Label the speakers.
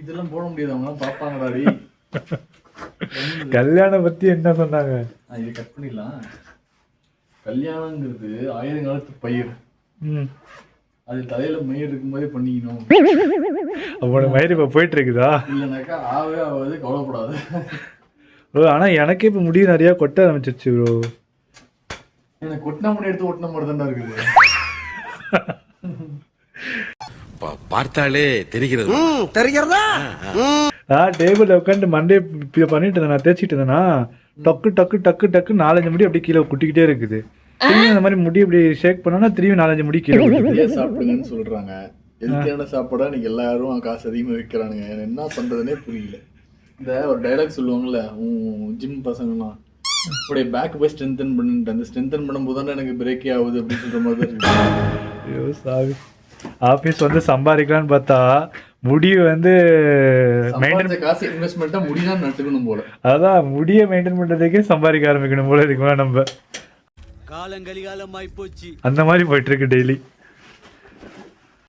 Speaker 1: இதெல்லாம் போட முடியாது, அவங்க பாப்பாங்கடா.
Speaker 2: கல்யாணம் பத்தி என்ன சொன்னாங்க?
Speaker 1: இது கட் பண்ணிடலாம். கல்யாணங்கிறது 1000 காலத்து பயிர். அது தலையில மயிர் இருக்கும்போதே பண்ணிக்கணும்.
Speaker 2: அவனோட மயிர் இப்ப போயிட்டு இருக்குதா?
Speaker 1: இல்லைனாக்கா ஆகாது, கவலைப்படாது.
Speaker 2: ப்ரோ ஆனா எனக்கே இப்ப முடி நிறைய கொட்ட ஆரம்பிச்சிருச்சு ப்ரோ.
Speaker 1: எனக்கு கொட்டின முடி எடுத்து ஒட்டின மாதிரி தான்டா இருக்குது.
Speaker 3: பார்த்தாலே தெரிகிறது.
Speaker 2: டேபிள்ல உட்காந்து மண்டே பண்ணிட்டு இருந்தேன், நான் தேய்ச்சிட்டு இருந்தேன்னா டக்கு டக்கு டக்கு டக்கு 4-5 முடி அப்படியே கீழே குட்டிக்கிட்டே இருக்குது. திரும்பி அந்த மாதிரி முடி அப்படி ஷேக் பண்ணோன்னா திரும்பி 4-5 முடி கீழே.
Speaker 1: சாப்பிடுங்கன்னு சொல்றாங்க. ஹெல்த்தியான சாப்பாடா இன்னைக்கு எல்லாரும் காசு அதிகமாக வைக்கிறானுங்க. என்ன பண்றதுன்னே புரியல. இந்த ஒரு டைலாக் சொல்லுவாங்கல்ல, ஜிம் பசங்கலாம் அப்படியே பேக் போய் ஸ்ட்ரென்தன் பண்ணிட்டு, அந்த ஸ்ட்ரென்தன் பண்ணும்போது தான் எனக்கு பிரேக்கே ஆகுது அப்படின்னு சொல்ற மாதிரி தான் இருக்கு.
Speaker 2: ஆபீஸ் வந்து சம்பாதிக்கலான்னு பார்த்தா முடிய வந்து
Speaker 1: காசு இன்வெஸ்ட்மெண்ட்டா முடிதான் நட்டுக்கணும் போல.
Speaker 2: அதான் முடிய மெயின்டைன் பண்றதுக்கே சம்பாதிக்க ஆரம்பிக்கணும் போல. இதுக்கு மேல நம்ம
Speaker 3: காலங்கலிகாலம் ஆயிப்போச்சு.
Speaker 2: அந்த மாதிரி போயிட்டு இருக்கு டெய்லி.